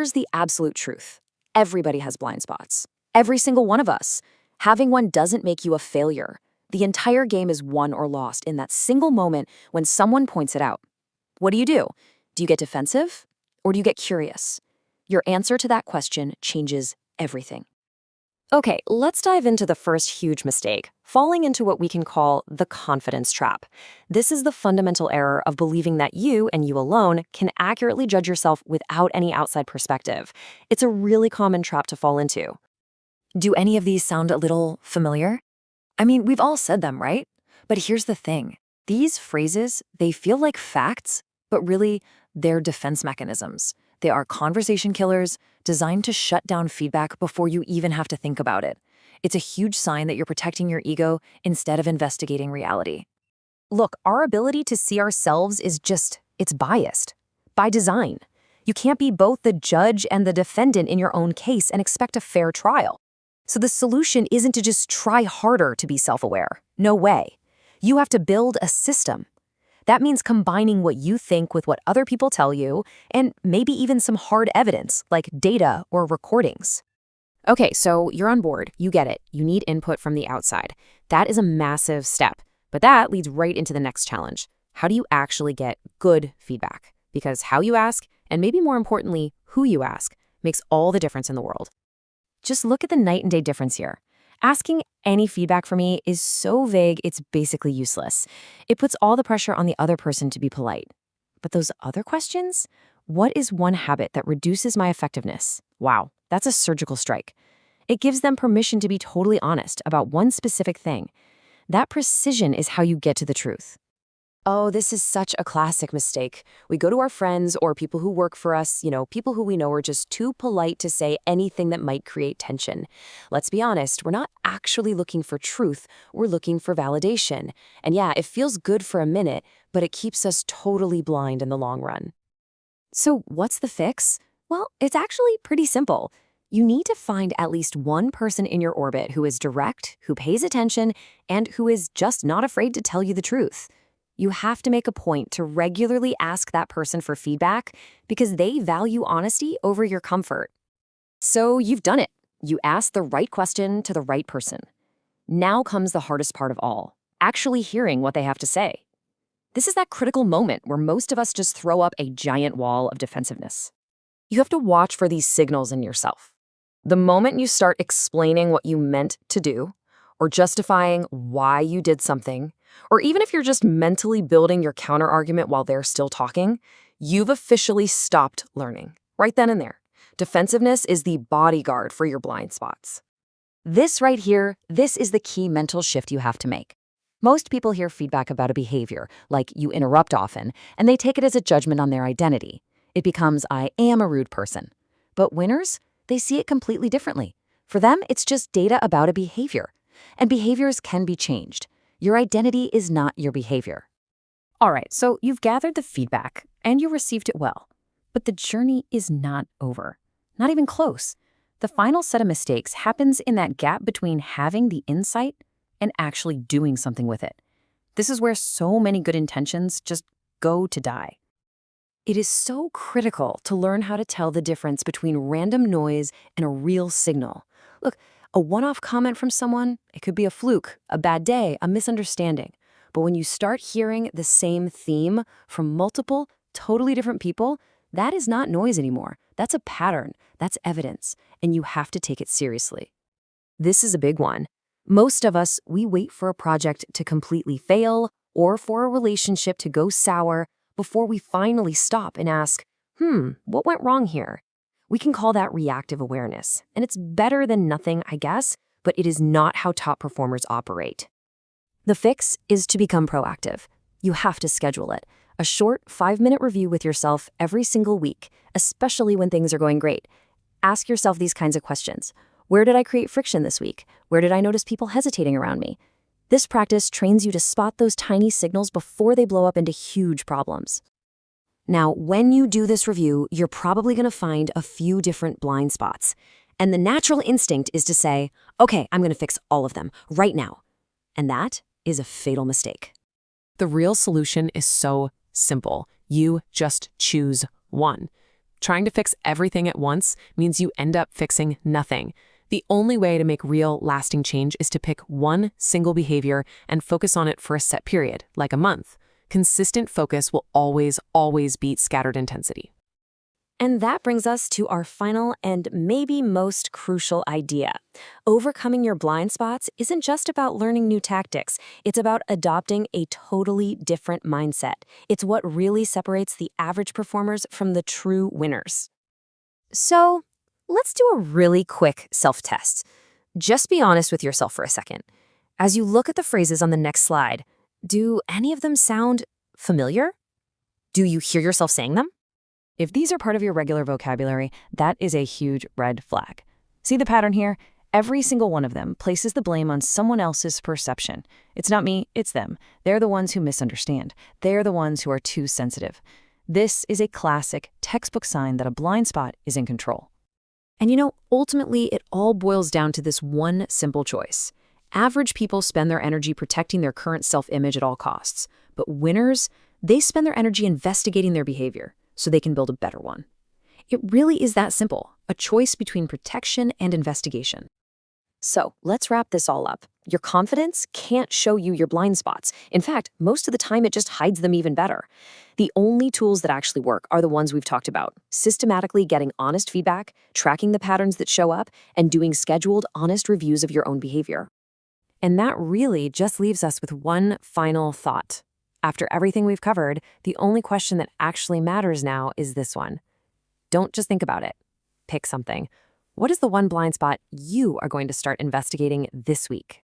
here's the absolute truth. Everybody has blind spots. Every single one of us. Having one doesn't make you a failure. The entire game is won or lost in that single moment when someone points it out. What do? Do you get defensive? Or do you get curious? Your answer to that question changes everything. Okay, let's dive into the first huge mistake, falling into what we can call the confidence trap. This is the fundamental error of believing that you and you alone can accurately judge yourself without any outside perspective. It's a really common trap to fall into. Do any of these sound a little familiar? I mean, we've all said them, right? But here's the thing. These phrases, they feel like facts, but really, they're defense mechanisms. They are conversation killers designed to shut down feedback before you even have to think about it. It's a huge sign that you're protecting your ego instead of investigating reality. Look, our ability to see ourselves it's biased. By design. You can't be both the judge and the defendant in your own case and expect a fair trial. So the solution isn't to just try harder to be self-aware. No way. You have to build a system. That means combining what you think with what other people tell you, and maybe even some hard evidence, like data or recordings. Okay, so you're on board. You get it. You need input from the outside. That is a massive step. But that leads right into the next challenge. How do you actually get good feedback? Because how you ask, and maybe more importantly, who you ask, makes all the difference in the world. Just look at the night and day difference here. Asking any feedback from me is so vague, it's basically useless. It puts all the pressure on the other person to be polite. But those other questions? What is one habit that reduces my effectiveness? Wow, that's a surgical strike. It gives them permission to be totally honest about one specific thing. That precision is how you get to the truth. Oh, this is such a classic mistake. We go to our friends or people who work for us, people who we know are just too polite to say anything that might create tension. Let's be honest, we're not actually looking for truth, we're looking for validation. And yeah, it feels good for a minute, but it keeps us totally blind in the long run. So what's the fix? Well, it's actually pretty simple. You need to find at least one person in your orbit who is direct, who pays attention, and who is just not afraid to tell you the truth. You have to make a point to regularly ask that person for feedback because they value honesty over your comfort. So you've done it. You asked the right question to the right person. Now comes the hardest part of all, actually hearing what they have to say. This is that critical moment where most of us just throw up a giant wall of defensiveness. You have to watch for these signals in yourself. The moment you start explaining what you meant to do, or justifying why you did something, or even if you're just mentally building your counterargument while they're still talking, you've officially stopped learning. Right then and there. Defensiveness is the bodyguard for your blind spots. This right here, this is the key mental shift you have to make. Most people hear feedback about a behavior, like you interrupt often, and they take it as a judgment on their identity. It becomes, I am a rude person. But winners, they see it completely differently. For them, it's just data about a behavior. And behaviors can be changed. Your identity is not your behavior. All right, so you've gathered the feedback and you received it well. But the journey is not over. Not even close. The final set of mistakes happens in that gap between having the insight and actually doing something with it. This is where so many good intentions just go to die. It is so critical to learn how to tell the difference between random noise and a real signal. Look, a one-off comment from someone, it could be a fluke, a bad day, a misunderstanding. But when you start hearing the same theme from multiple, totally different people, that is not noise anymore. That's a pattern. That's evidence. And you have to take it seriously. This is a big one. Most of us, we wait for a project to completely fail or for a relationship to go sour before we finally stop and ask, what went wrong here? We can call that reactive awareness, and it's better than nothing, I guess, but it is not how top performers operate. The fix is to become proactive. You have to schedule it. A short 5-minute review with yourself every single week, especially when things are going great. Ask yourself these kinds of questions. Where did I create friction this week? Where did I notice people hesitating around me? This practice trains you to spot those tiny signals before they blow up into huge problems. Now, when you do this review, you're probably going to find a few different blind spots. And the natural instinct is to say, okay, I'm going to fix all of them right now. And that is a fatal mistake. The real solution is so simple. You just choose one. Trying to fix everything at once means you end up fixing nothing. The only way to make real, lasting change is to pick one single behavior and focus on it for a set period, like a month. Consistent focus will always, always beat scattered intensity. And that brings us to our final and maybe most crucial idea. Overcoming your blind spots isn't just about learning new tactics. It's about adopting a totally different mindset. It's what really separates the average performers from the true winners. So, let's do a really quick self-test. Just be honest with yourself for a second. As you look at the phrases on the next slide, do any of them sound familiar? Do you hear yourself saying them? If these are part of your regular vocabulary, that is a huge red flag. See the pattern here? Every single one of them places the blame on someone else's perception. It's not me, it's them. They're the ones who misunderstand. They're the ones who are too sensitive. This is a classic textbook sign that a blind spot is in control. And ultimately, it all boils down to this one simple choice. Average people spend their energy protecting their current self-image at all costs. But winners, they spend their energy investigating their behavior so they can build a better one. It really is that simple, a choice between protection and investigation. So let's wrap this all up. Your confidence can't show you your blind spots. In fact, most of the time it just hides them even better. The only tools that actually work are the ones we've talked about. Systematically getting honest feedback, tracking the patterns that show up, and doing scheduled, honest reviews of your own behavior. And that really just leaves us with one final thought. After everything we've covered, the only question that actually matters now is this one. Don't just think about it. Pick something. What is the one blind spot you are going to start investigating this week?